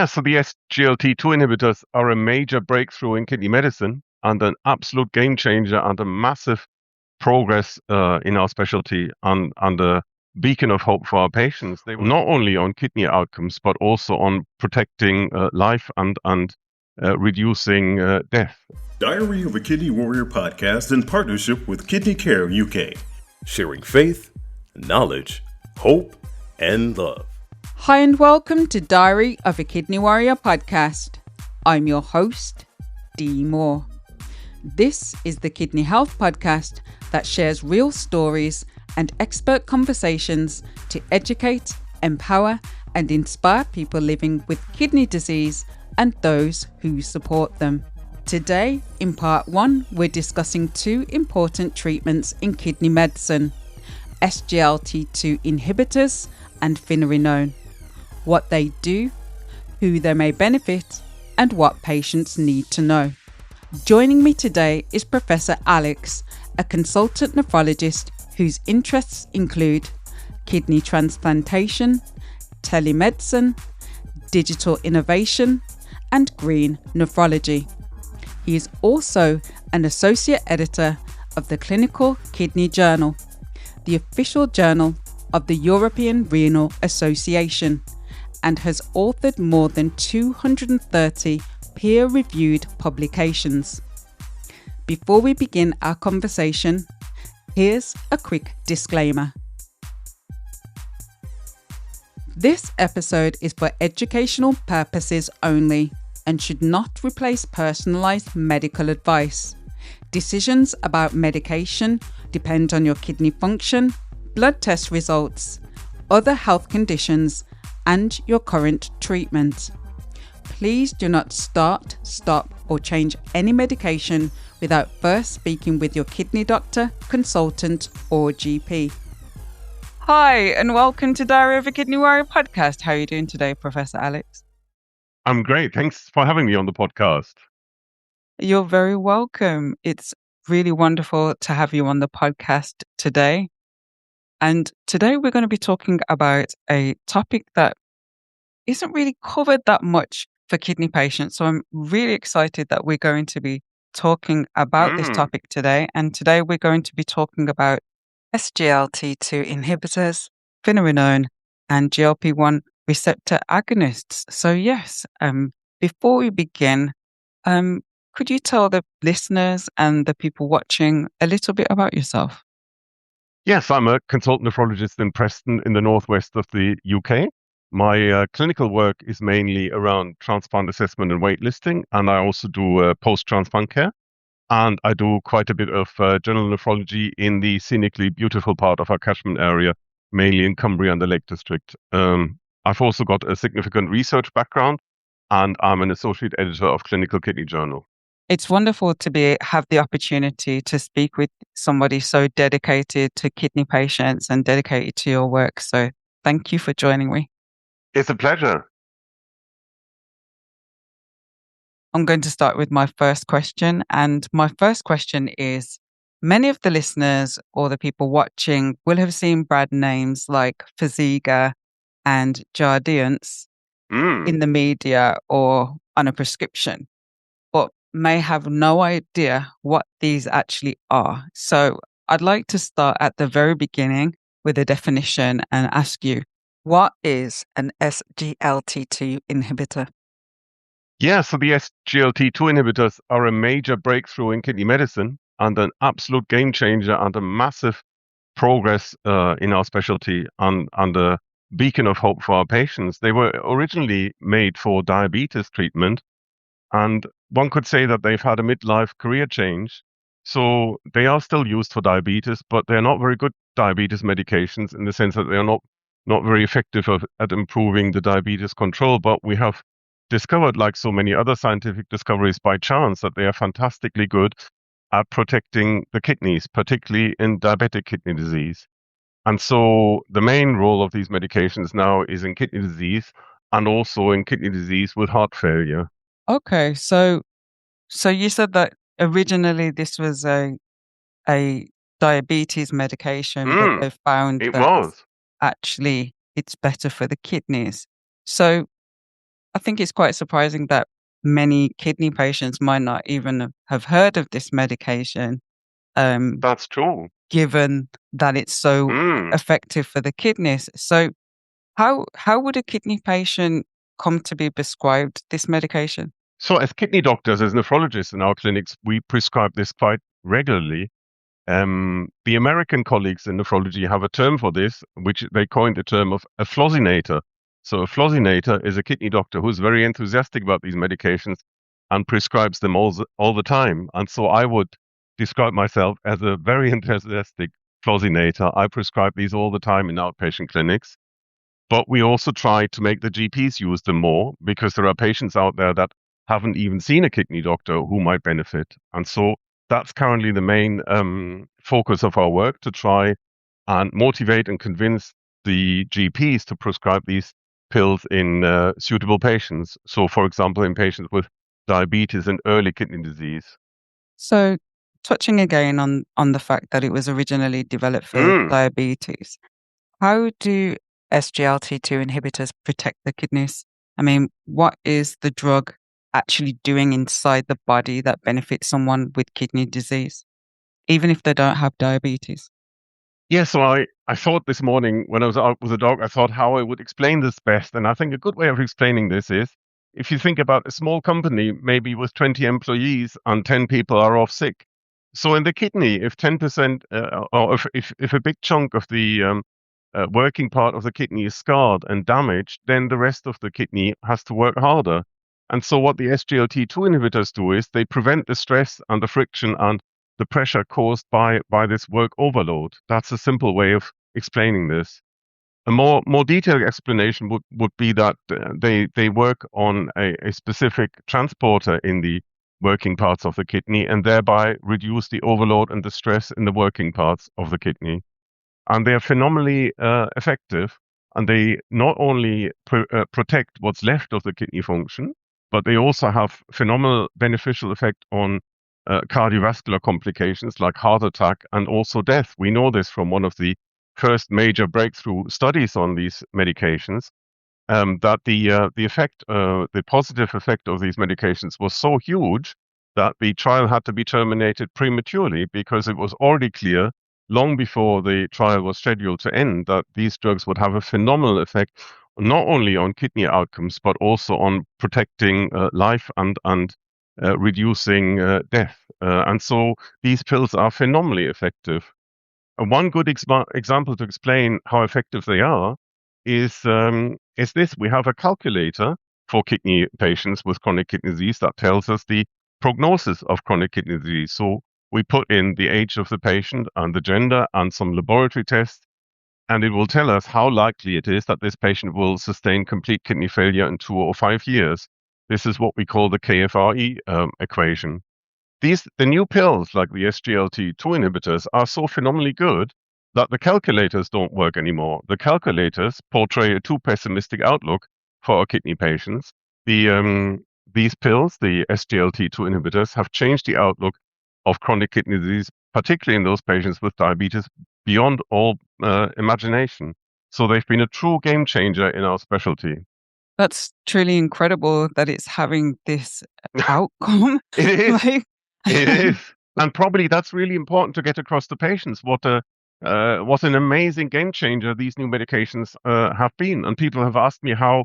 Yeah, so the SGLT2 inhibitors are a major breakthrough in kidney medicine and an absolute game changer and a massive progress in our specialty and a beacon of hope for our patients. They were not only on kidney outcomes, but also on protecting life and reducing death. Diary of a Kidney Warrior podcast in partnership with Kidney Care UK, sharing faith, knowledge, hope, and love. Hi and welcome to Diary of a Kidney Warrior podcast. I'm your host, Dee Moore. This is the kidney health podcast that shares real stories and expert conversations to educate, empower, and inspire people living with kidney disease and those who support them. Today, in part 1, we're discussing 2 important treatments in kidney medicine, SGLT2 inhibitors and Finerenone, what they do, who they may benefit, and what patients need to know. Joining me today is Professor Alex, a consultant nephrologist whose interests include kidney transplantation, telemedicine, digital innovation, and green nephrology. He is also an associate editor of the Clinical Kidney Journal, the official journal of the European Renal Association, and has authored more than 230 peer-reviewed publications. Before we begin our conversation, here's a quick disclaimer. This episode is for educational purposes only and should not replace personalized medical advice. Decisions about medication depend on your kidney function, blood test results, other health conditions, and your current treatment. Please do not start, stop, or change any medication without first speaking with your kidney doctor, consultant, or GP. Hi, and welcome to Diary of a Kidney Warrior podcast. How are you doing today, Professor Alex? I'm great. Thanks for having me on the podcast. You're very welcome. It's really wonderful to have you on the podcast today. And today we're going to be talking about a topic that isn't really covered that much for kidney patients. So I'm really excited that we're going to be talking about this topic today. And today we're going to be talking about SGLT2 inhibitors, Finerenone, and GLP-1 receptor agonists. So yes, before we begin, could you tell the listeners and the people watching a little bit about yourself? Yes, I'm a consultant nephrologist in Preston in the northwest of the UK. My clinical work is mainly around transplant assessment and waitlisting, and I also do post-transplant care. And I do quite a bit of general nephrology in the scenically beautiful part of our catchment area, mainly in Cumbria and the Lake District. I've also got a significant research background, and I'm an associate editor of Clinical Kidney Journal. It's wonderful to have the opportunity to speak with somebody so dedicated to kidney patients and dedicated to your work. So thank you for joining me. It's a pleasure. I'm going to start with my first question. And my first question is, many of the listeners or the people watching will have seen brand names like Farxiga and Jardiance in the media or on a prescription, but may have no idea what these actually are. So I'd like to start at the very beginning with a definition and ask you, what is an SGLT2 inhibitor? Yeah, so the SGLT2 inhibitors are a major breakthrough in kidney medicine and an absolute game changer and a massive progress in our specialty and a beacon of hope for our patients. They were originally made for diabetes treatment, and one could say that they've had a midlife career change. So they are still used for diabetes, but they're not very good diabetes medications in the sense that they are not very effective at improving the diabetes control. But we have discovered, like so many other scientific discoveries by chance, that they are fantastically good at protecting the kidneys, particularly in diabetic kidney disease. And so the main role of these medications now is in kidney disease and also in kidney disease with heart failure. Okay, so you said that originally this was a diabetes medication, but they found It that was. actually it's better for the kidneys. So I think it's quite surprising that many kidney patients might not even have heard of this medication, That's true. given that it's so Mm. effective for the kidneys. So how would a kidney patient come to be prescribed this medication? So as kidney doctors, as nephrologists in our clinics, we prescribe this quite regularly. The American colleagues in nephrology have a term for this, which they coined the term of a flossinator. So a flossinator is a kidney doctor who's very enthusiastic about these medications and prescribes them all the time. And so I would describe myself as a very enthusiastic flossinator. I prescribe these all the time in outpatient clinics. But we also try to make the GPs use them more because there are patients out there that haven't even seen a kidney doctor who might benefit. And so that's currently the main focus of our work, to try and motivate and convince the GPs to prescribe these pills in suitable patients. So, for example, in patients with diabetes and early kidney disease. So touching again on the fact that it was originally developed for diabetes, how do SGLT2 inhibitors protect the kidneys? I mean, what is the drug actually doing inside the body that benefits someone with kidney disease, even if they don't have diabetes? Yeah, so I thought this morning when I was out with the dog, I thought how I would explain this best. And I think a good way of explaining this is if you think about a small company, maybe with 20 employees and 10 people are off sick. So in the kidney, if 10% or if a big chunk of the working part of the kidney is scarred and damaged, then the rest of the kidney has to work harder. And so what the SGLT2 inhibitors do is they prevent the stress and the friction and the pressure caused by this work overload. That's a simple way of explaining this. A more detailed explanation would be that they work on a specific transporter in the working parts of the kidney and thereby reduce the overload and the stress in the working parts of the kidney. And they are phenomenally effective, and they not only protect what's left of the kidney function, but they also have phenomenal beneficial effect on cardiovascular complications like heart attack and also death. We know this from one of the first major breakthrough studies on these medications, that the positive effect of these medications was so huge that the trial had to be terminated prematurely because it was already clear long before the trial was scheduled to end that these drugs would have a phenomenal effect not only on kidney outcomes but also on protecting life and reducing death. And so these pills are phenomenally effective. One good example to explain how effective they are is this. We have a calculator for kidney patients with chronic kidney disease that tells us the prognosis of chronic kidney disease. So we put in the age of the patient and the gender and some laboratory tests, and it will tell us how likely it is that this patient will sustain complete kidney failure in 2 or 5 years. This is what we call the KFRE equation. The new pills like the SGLT2 inhibitors are so phenomenally good that the calculators don't work anymore. The calculators portray a too pessimistic outlook for our kidney patients. These pills, the SGLT2 inhibitors, have changed the outlook of chronic kidney disease, particularly in those patients with diabetes, beyond all imagination. So they've been a true game changer in our specialty. That's truly incredible that it's having this outcome. It is. Like, It is. And probably that's really important to get across to patients what an amazing game changer these new medications have been. And people have asked me how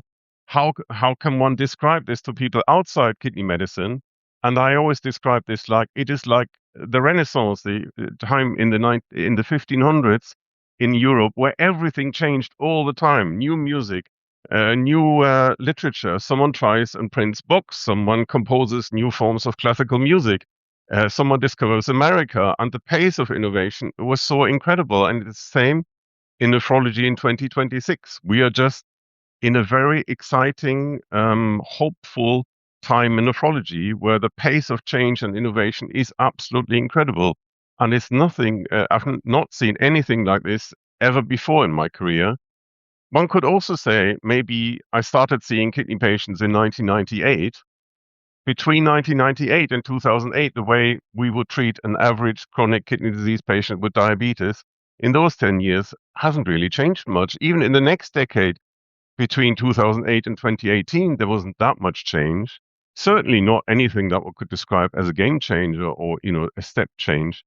can one describe this to people outside kidney medicine? And I always describe this like it is like the Renaissance, the time in the 1500s in Europe, where everything changed all the time. New music, new literature. Someone tries and prints books. Someone composes new forms of classical music. Someone discovers America, and the pace of innovation was so incredible. And it's the same in nephrology in 2026. We are just in a very exciting, hopeful time in nephrology where the pace of change and innovation is absolutely incredible. And it's nothing, I've not seen anything like this ever before in my career. One could also say maybe I started seeing kidney patients in 1998. Between 1998 and 2008, the way we would treat an average chronic kidney disease patient with diabetes in those 10 years hasn't really changed much. Even in the next decade, between 2008 and 2018, there wasn't that much change. Certainly not anything that we could describe as a game changer or, a step change.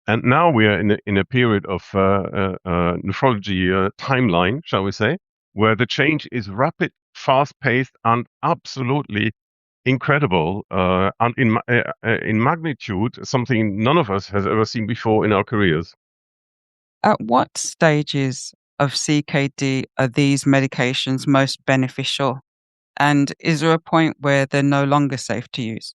And now we are in a period of nephrology timeline, shall we say, where the change is rapid, fast-paced, and absolutely incredible, and in magnitude, something none of us has ever seen before in our careers. At what stages of CKD are these medications most beneficial? And is there a point where they're no longer safe to use?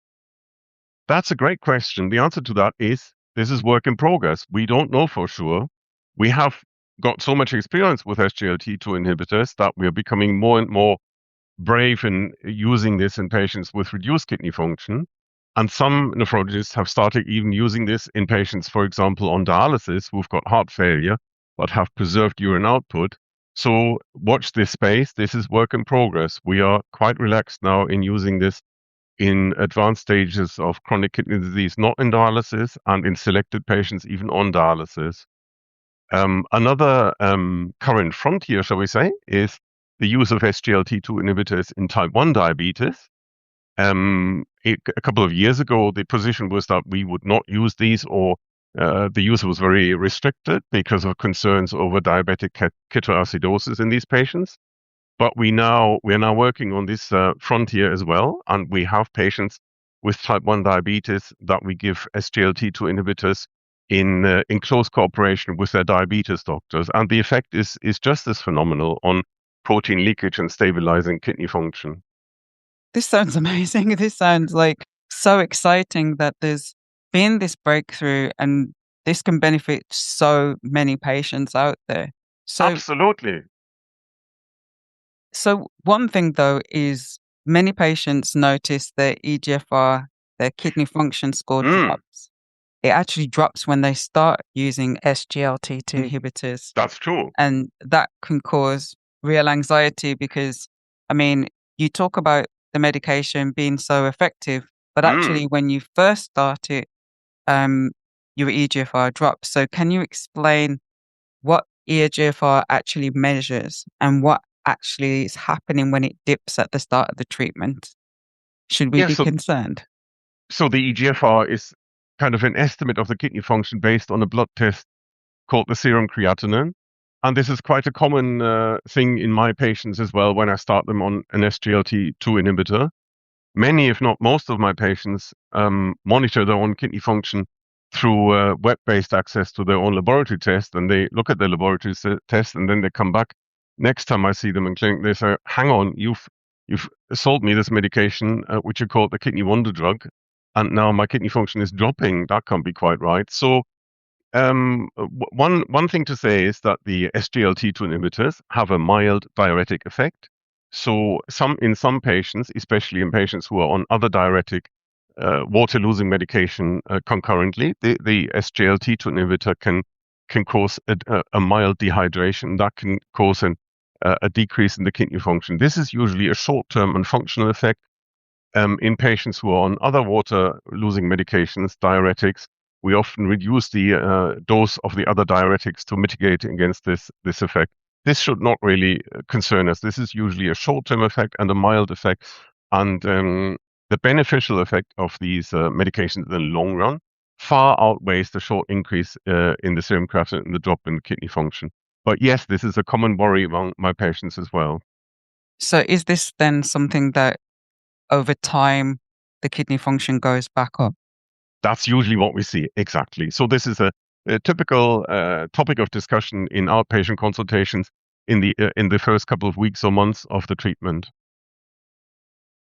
That's a great question. The answer to that is this is work in progress. We don't know for sure. We have got so much experience with SGLT2 inhibitors that we are becoming more and more brave in using this in patients with reduced kidney function. And some nephrologists have started even using this in patients, for example, on dialysis who've got heart failure but have preserved urine output. So watch this space. This is work in progress. We are quite relaxed now in using this in advanced stages of chronic kidney disease, not in dialysis, and in selected patients even on dialysis. Another current frontier, shall we say, is the use of SGLT2 inhibitors in type 1 diabetes. A couple of years ago, the position was that we would not use these, or the use was very restricted because of concerns over diabetic ketoacidosis in these patients. But we are now working on this frontier as well, and we have patients with type 1 diabetes that we give SGLT2 inhibitors in close cooperation with their diabetes doctors, and the effect is just as phenomenal on protein leakage and stabilizing kidney function. This sounds amazing. This sounds like so exciting that there's been this breakthrough and this can benefit so many patients out there. So, Absolutely. So one thing though is many patients notice their eGFR, their kidney function score drops. It actually drops when they start using SGLT2 inhibitors. That's true. And that can cause real anxiety because, you talk about the medication being so effective, but actually when you first start it, your eGFR drops. So can you explain what eGFR actually measures and what actually is happening when it dips at the start of the treatment? Should we be concerned? So the eGFR is kind of an estimate of the kidney function based on a blood test called the serum creatinine. And this is quite a common thing in my patients as well when I start them on an SGLT2 inhibitor. Many, if not most of my patients, monitor their own kidney function through web-based access to their own laboratory test, and they look at their laboratory test, and then they come back next time I see them in clinic. They say, "Hang on, you've sold me this medication, which you call the kidney wonder drug, and now my kidney function is dropping. That can't be quite right." So, one thing to say is that the SGLT2 inhibitors have a mild diuretic effect. So, in some patients, especially in patients who are on other diuretic water-losing medication concurrently, the SGLT2 inhibitor can cause a mild dehydration that can cause a decrease in the kidney function. This is usually a short-term and functional effect. In patients who are on other water-losing medications, diuretics, we often reduce the dose of the other diuretics to mitigate against this effect. This should not really concern us. This is usually a short-term effect and a mild effect. And the beneficial effect of these medications in the long run far outweighs the short increase in the serum creatinine and the drop in kidney function. But yes, this is a common worry among my patients as well. So is this then something that over time the kidney function goes back up? That's usually what we see, exactly. So this is a typical topic of discussion in outpatient consultations in the first couple of weeks or months of the treatment.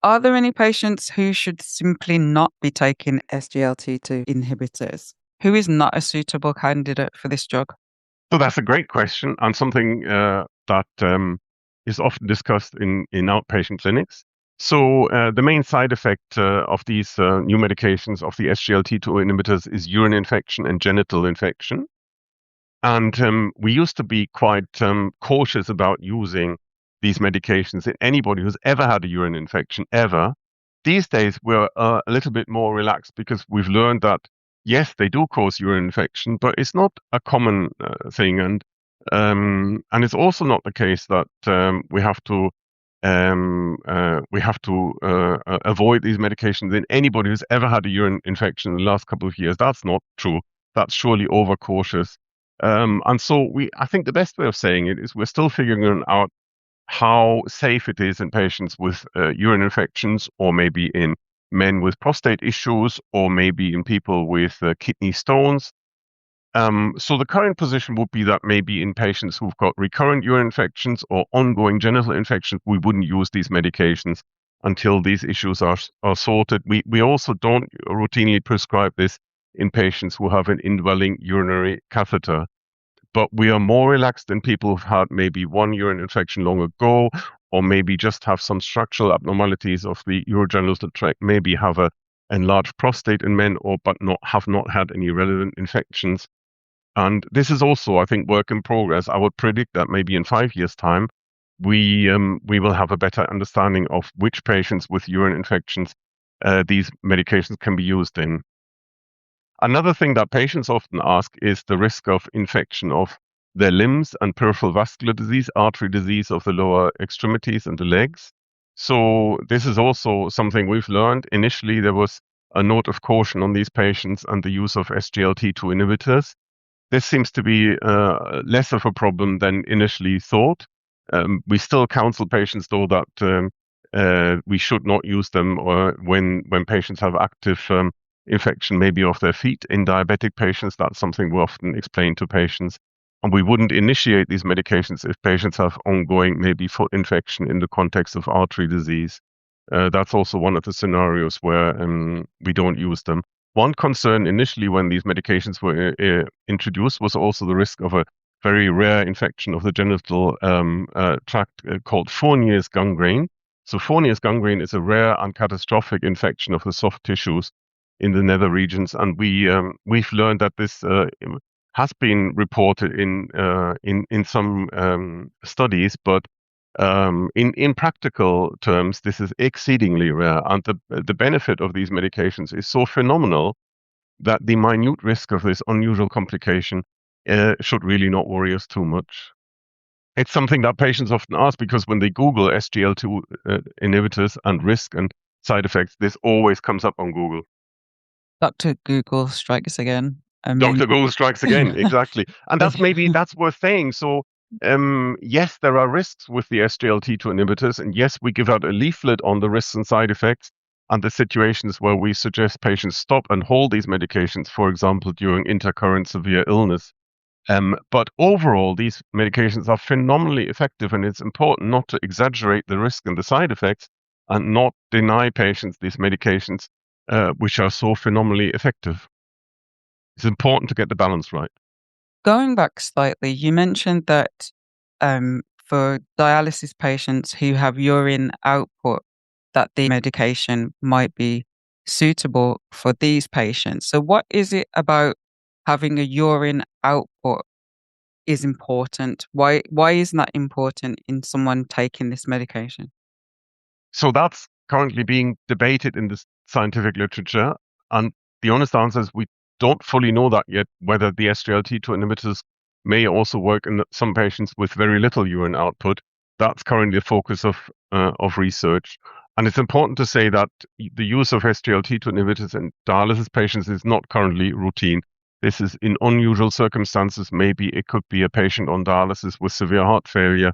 Are there any patients who should simply not be taking SGLT2 inhibitors? Who is not a suitable candidate for this drug? So that's a great question and something that is often discussed in outpatient clinics. So the main side effect of these new medications of the SGLT2 inhibitors is urine infection and genital infection. And we used to be quite cautious about using these medications in anybody who's ever had a urine infection, ever. These days, we're a little bit more relaxed because we've learned that, yes, they do cause urine infection, but it's not a common thing. And And it's also not the case that we have to avoid these medications in anybody who's ever had a urine infection in the last couple of years. That's not true. That's surely overcautious. And so I think the best way of saying it is we're still figuring out how safe it is in patients with urine infections, or maybe in men with prostate issues, or maybe in people with kidney stones. So the current position would be that maybe in patients who've got recurrent urine infections or ongoing genital infections, we wouldn't use these medications until these issues are sorted. We also don't routinely prescribe this in patients who have an indwelling urinary catheter. But we are more relaxed in people who've had maybe one urine infection long ago, or maybe just have some structural abnormalities of the urogenital tract, maybe have a enlarged prostate in men, but have not had any relevant infections. And this is also, I think, work in progress. I would predict that maybe in 5 years' time, we will have a better understanding of which patients with urine infections these medications can be used in. Another thing that patients often ask is the risk of infection of their limbs and peripheral vascular disease, artery disease of the lower extremities and the legs. So this is also something we've learned. Initially, there was a note of caution on these patients and the use of SGLT2 inhibitors. This seems to be less of a problem than initially thought. We still counsel patients, though, that we should not use them when patients have active infection, maybe of their feet. In diabetic patients, that's something we often explain to patients. And we wouldn't initiate these medications if patients have ongoing, maybe foot infection in the context of artery disease. That's also one of the scenarios where we don't use them. One concern initially when these medications were introduced was also the risk of a very rare infection of the genital tract called Fournier's gangrene. So Fournier's gangrene is a rare and catastrophic infection of the soft tissues in the nether regions, and we've learned that this has been reported in some studies, but in practical terms, this is exceedingly rare, and the benefit of these medications is so phenomenal that the minute risk of this unusual complication should really not worry us too much. It's something that patients often ask because when they Google SGLT2 inhibitors and risk and side effects, this always comes up on Google. Dr. Google strikes again. Dr. Google strikes again, exactly. And that's worth saying. So yes, there are risks with the SGLT2 inhibitors, and yes, we give out a leaflet on the risks and side effects and the situations where we suggest patients stop and hold these medications, for example, during intercurrent severe illness. But overall, these medications are phenomenally effective, and it's important not to exaggerate the risk and the side effects and not deny patients these medications, which are so phenomenally effective. It's important to get the balance right. Going back slightly, you mentioned that for dialysis patients who have urine output, that the medication might be suitable for these patients. So what is it about having a urine output is important? Why isn't that important in someone taking this medication? So that's currently being debated in the scientific literature. And the honest answer is we don't fully know that yet, whether the SGLT2 inhibitors may also work in some patients with very little urine output. That's currently a focus of research. And it's important to say that the use of SGLT2 inhibitors in dialysis patients is not currently routine. This is in unusual circumstances. Maybe it could be a patient on dialysis with severe heart failure,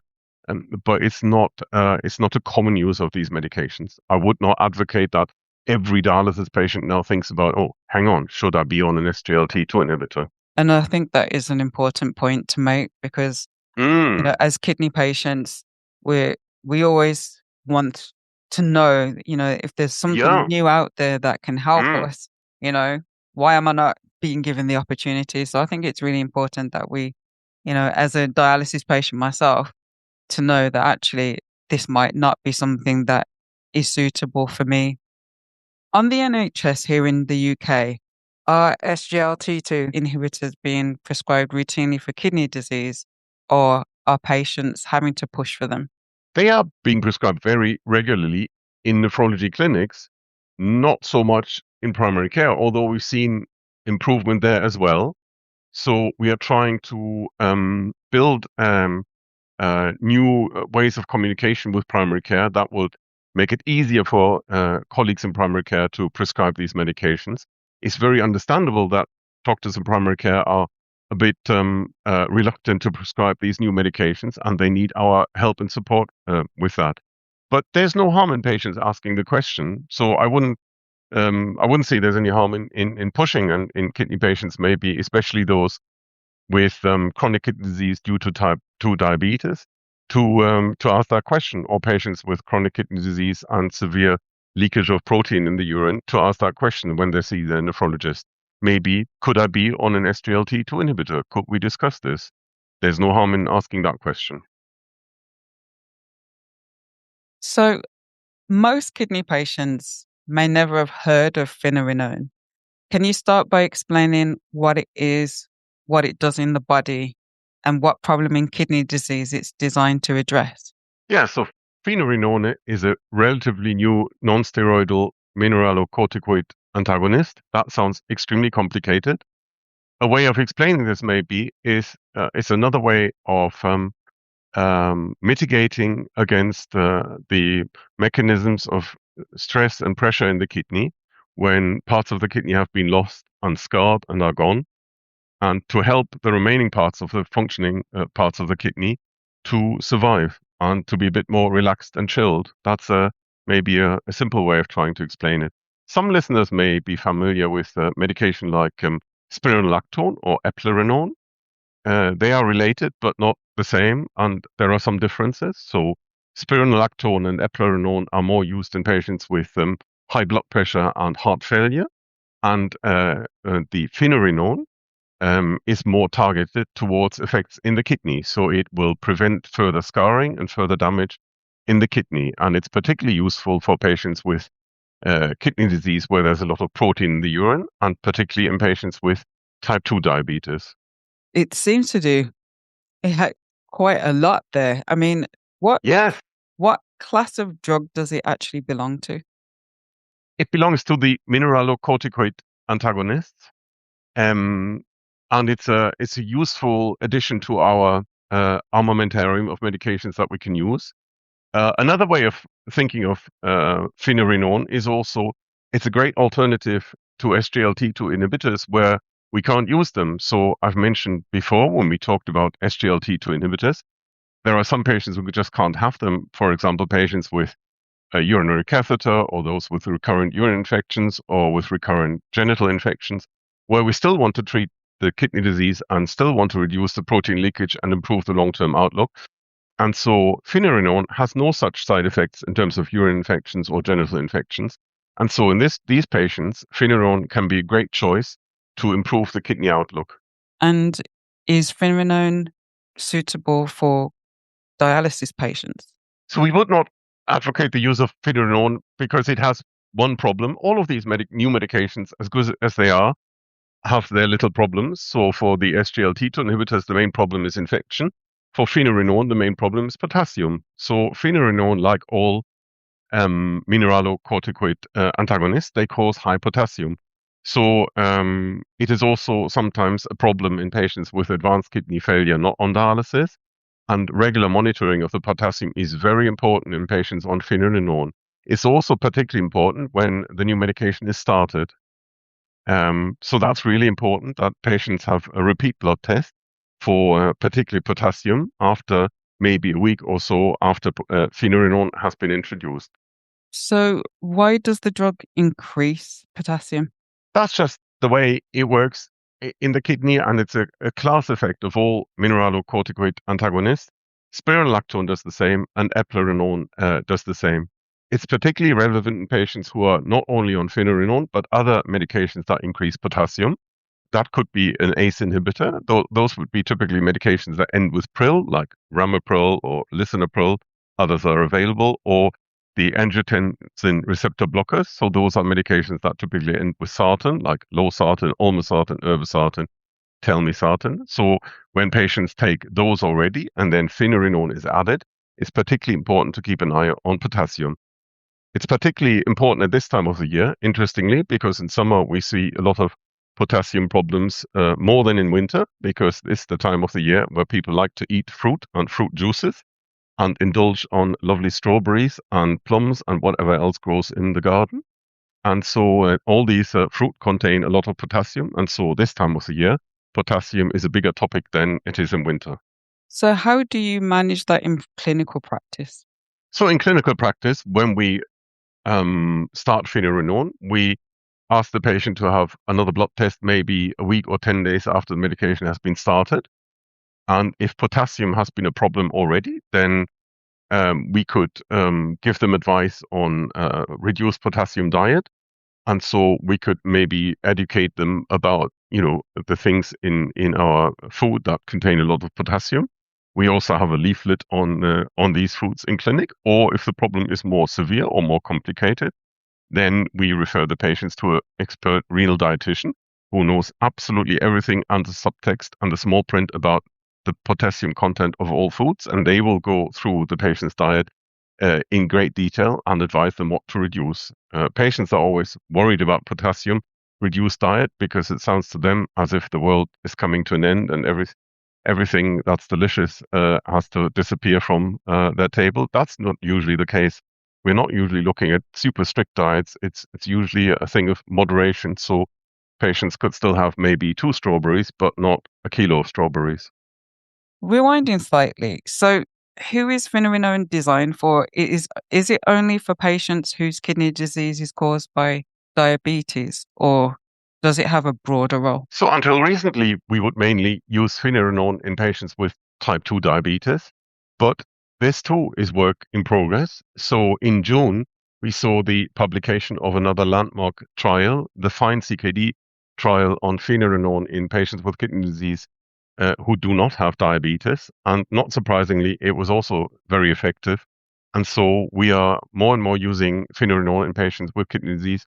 but it's not a common use of these medications. I would not advocate that every dialysis patient now thinks about, oh, hang on, should I be on an SGLT2 inhibitor? And I think that is an important point to make because, as kidney patients, we always want to know, if there's something new out there that can help us, why am I not being given the opportunity? So I think it's really important that we, as a dialysis patient myself, to know that actually this might not be something that is suitable for me. On the NHS here in the UK, are SGLT2 inhibitors being prescribed routinely for kidney disease, or are patients having to push for them? They are being prescribed very regularly in nephrology clinics, not so much in primary care, although we've seen improvement there as well. So we are trying to build new ways of communication with primary care that would make it easier for colleagues in primary care to prescribe these medications. It's very understandable that doctors in primary care are a bit reluctant to prescribe these new medications, and they need our help and support with that. But there's no harm in patients asking the question, so I wouldn't say there's any harm in pushing, and in kidney patients, maybe especially those with chronic kidney disease due to type 2 diabetes, to ask that question, or patients with chronic kidney disease and severe leakage of protein in the urine, to ask that question when they see their nephrologist. Maybe, could I be on an SGLT2 inhibitor? Could we discuss this? There's no harm in asking that question. So most kidney patients may never have heard of finerenone. Can you start by explaining what it is, what it does in the body, and what problem in kidney disease it's designed to address? Yeah, so finerenone is a relatively new non-steroidal mineralocorticoid antagonist. That sounds extremely complicated. A way of explaining this maybe is it's another way of mitigating against the mechanisms of stress and pressure in the kidney when parts of the kidney have been lost and scarred and are gone, and to help the remaining parts of the functioning parts of the kidney to survive and to be a bit more relaxed and chilled. That's maybe a simple way of trying to explain it. Some listeners may be familiar with medication like spironolactone or eplerenone. They are related, but not the same, and there are some differences. So spironolactone and eplerenone are more used in patients with high blood pressure and heart failure, and the finerenone is more targeted towards effects in the kidney. So it will prevent further scarring and further damage in the kidney, and it's particularly useful for patients with kidney disease where there's a lot of protein in the urine, and particularly in patients with type 2 diabetes. It seems to do quite a lot there. I mean, what class of drug does it actually belong to? It belongs to the mineralocorticoid antagonists, and it's a useful addition to our armamentarium of medications that we can use. Another way of thinking of finerenone is also it's a great alternative to SGLT2 inhibitors where we can't use them. So I've mentioned before when we talked about SGLT2 inhibitors, there are some patients who just can't have them. For example, patients with a urinary catheter, or those with recurrent urine infections or with recurrent genital infections, where we still want to treat the kidney disease and still want to reduce the protein leakage and improve the long-term outlook. And so finerenone has no such side effects in terms of urine infections or genital infections. And so in these patients, finerenone can be a great choice to improve the kidney outlook. And is finerenone suitable for dialysis patients? So we would not advocate the use of finerenone because it has one problem. All of these new medications, as good as they are, have their little problems. So for the SGLT2 inhibitors, the main problem is infection. For finerenone, the main problem is potassium. So finerenone, like all mineralocorticoid antagonists, they cause high potassium. So it is also sometimes a problem in patients with advanced kidney failure not on dialysis. And regular monitoring of the potassium is very important in patients on finerenone. It's also particularly important when the new medication is started. So that's really important that patients have a repeat blood test for particularly potassium after maybe a week or so after finerenone has been introduced. So why does the drug increase potassium? That's just the way it works in the kidney, and it's a class effect of all mineralocorticoid antagonists. Spironolactone does the same, and eplerenone does the same. It's particularly relevant in patients who are not only on finerenone, but other medications that increase potassium. That could be an ACE inhibitor. Those would be typically medications that end with pril, like ramipril or lisinopril. Others are available, or the angiotensin receptor blockers. So those are medications that typically end with sartan, like losartan, olmesartan, irbesartan, telmisartan. So when patients take those already and then finerenone is added, it's particularly important to keep an eye on potassium. It's particularly important at this time of the year, interestingly, because in summer we see a lot of potassium problems more than in winter, because it's the time of the year where people like to eat fruit and fruit juices and indulge on lovely strawberries and plums and whatever else grows in the garden. And so all these fruit contain a lot of potassium. And so this time of the year, potassium is a bigger topic than it is in winter. So how do you manage that in clinical practice? So in clinical practice, when we start Finerenone, we ask the patient to have another blood test maybe a week or 10 days after the medication has been started. And if potassium has been a problem already, then we could give them advice on reduced potassium diet. And so we could maybe educate them about, the things in our food that contain a lot of potassium. We also have a leaflet on these foods in clinic. Or if the problem is more severe or more complicated, then we refer the patients to an expert renal dietitian who knows absolutely everything and the subtext and the small print about the potassium content of all foods, and they will go through the patient's diet in great detail and advise them what to reduce. Patients are always worried about potassium reduced diet because it sounds to them as if the world is coming to an end and everything that's delicious has to disappear from their table. That's not usually the case. We're not usually looking at super strict diets. It's usually a thing of moderation. So patients could still have maybe 2 strawberries, but not a kilo of strawberries. Rewinding slightly. So who is Finerenone designed for? Is it only for patients whose kidney disease is caused by diabetes, or does it have a broader role? So until recently, we would mainly use Finerenone in patients with type 2 diabetes, but this too is work in progress. So in June, we saw the publication of another landmark trial, the FINE-CKD trial on Finerenone in patients with kidney disease who do not have diabetes. And not surprisingly, it was also very effective. And so we are more and more using Finerenone in patients with kidney disease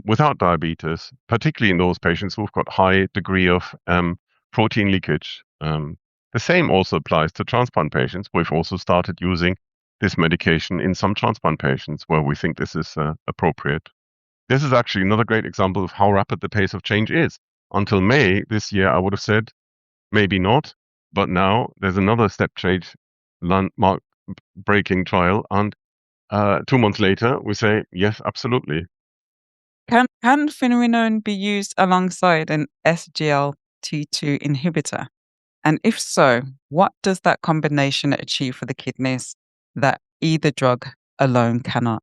without diabetes, particularly in those patients who've got high degree of protein leakage. The same also applies to transplant patients. We've also started using this medication in some transplant patients where we think this is appropriate. This is actually another great example of how rapid the pace of change is. Until May this year, I would have said maybe not, but now there's another step change landmark breaking trial, and 2 months later we say yes, absolutely. Can Finerenone be used alongside an SGLT2 inhibitor? And if so, what does that combination achieve for the kidneys that either drug alone cannot?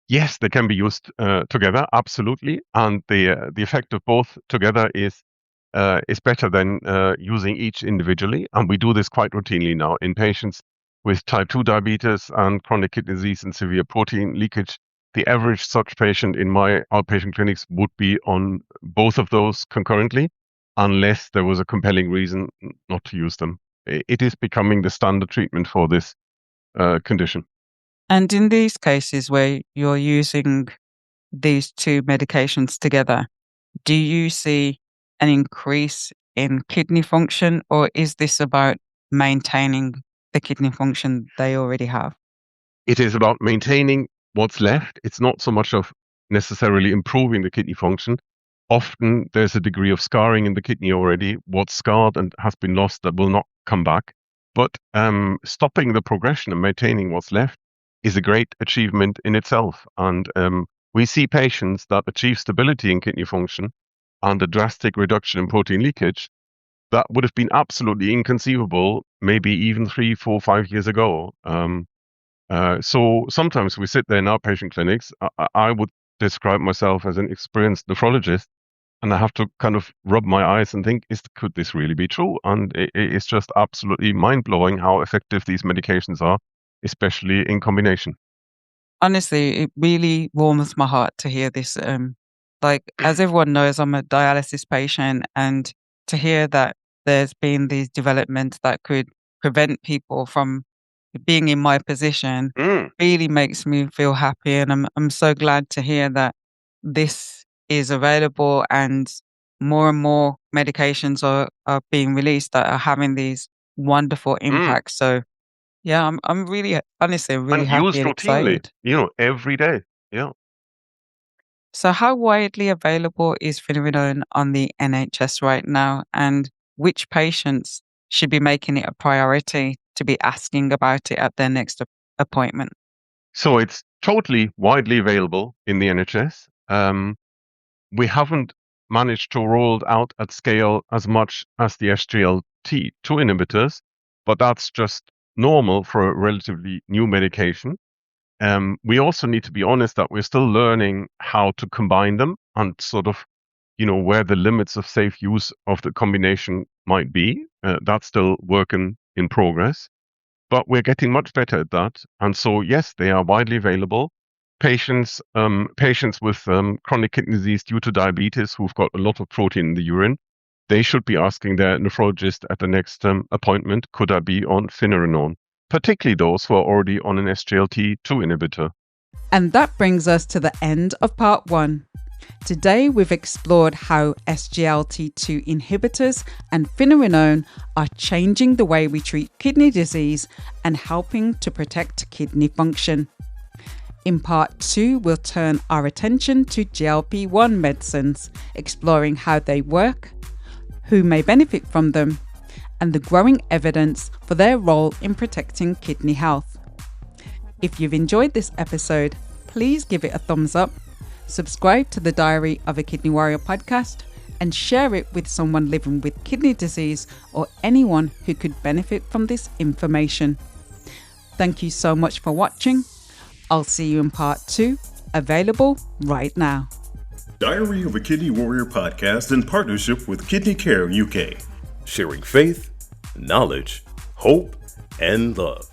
Yes, they can be used together, absolutely, and the effect of both together is better than using each individually, and we do this quite routinely now in patients with type 2 diabetes and chronic kidney disease and severe protein leakage. The average such patient in my outpatient clinics would be on both of those concurrently, unless there was a compelling reason not to use them. It is becoming the standard treatment for this condition. And in these cases where you're using these two medications together, do you see an increase in kidney function, or is this about maintaining the kidney function they already have? It is about maintaining what's left. It's not so much of necessarily improving the kidney function. Often there's a degree of scarring in the kidney already. What's scarred and has been lost that will not come back. But stopping the progression and maintaining what's left is a great achievement in itself. And we see patients that achieve stability in kidney function and a drastic reduction in protein leakage that would have been absolutely inconceivable maybe even 3, 4, 5 years ago. So sometimes we sit there in outpatient clinics. I would describe myself as an experienced nephrologist, and I have to kind of rub my eyes and think, could this really be true? And it's just absolutely mind-blowing how effective these medications are, especially in combination. Honestly, it really warms my heart to hear this. As everyone knows, I'm a dialysis patient, and to hear that there's been these developments that could prevent people from being in my position really makes me feel happy. And I'm so glad to hear that this is available and more medications are being released that are having these wonderful impacts. So yeah, I'm really, honestly, I'm really And happy used and routinely, excited. every day. Yeah. So how widely available is Finerenone on the NHS right now, and which patients should be making it a priority to be asking about it at their next appointment? So it's totally widely available in the NHS. We haven't managed to roll it out at scale as much as the SGLT2 inhibitors, but that's just normal for a relatively new medication. We also need to be honest that we're still learning how to combine them and sort of, where the limits of safe use of the combination might be. That's still work in progress, but we're getting much better at that. And so, yes, they are widely available. Patients with chronic kidney disease due to diabetes who've got a lot of protein in the urine, they should be asking their nephrologist at the next appointment, could I be on Finerenone? Particularly those who are already on an SGLT2 inhibitor. And that brings us to the end of part 1. Today we've explored how SGLT2 inhibitors and Finerenone are changing the way we treat kidney disease and helping to protect kidney function. In part 2, we'll turn our attention to GLP-1 medicines, exploring how they work, who may benefit from them, and the growing evidence for their role in protecting kidney health. If you've enjoyed this episode, please give it a thumbs up, subscribe to the Diary of a Kidney Warrior podcast, and share it with someone living with kidney disease or anyone who could benefit from this information. Thank you so much for watching. I'll see you in part 2, available right now. Diary of a Kidney Warrior podcast in partnership with Kidney Care UK, sharing faith, knowledge, hope, and love.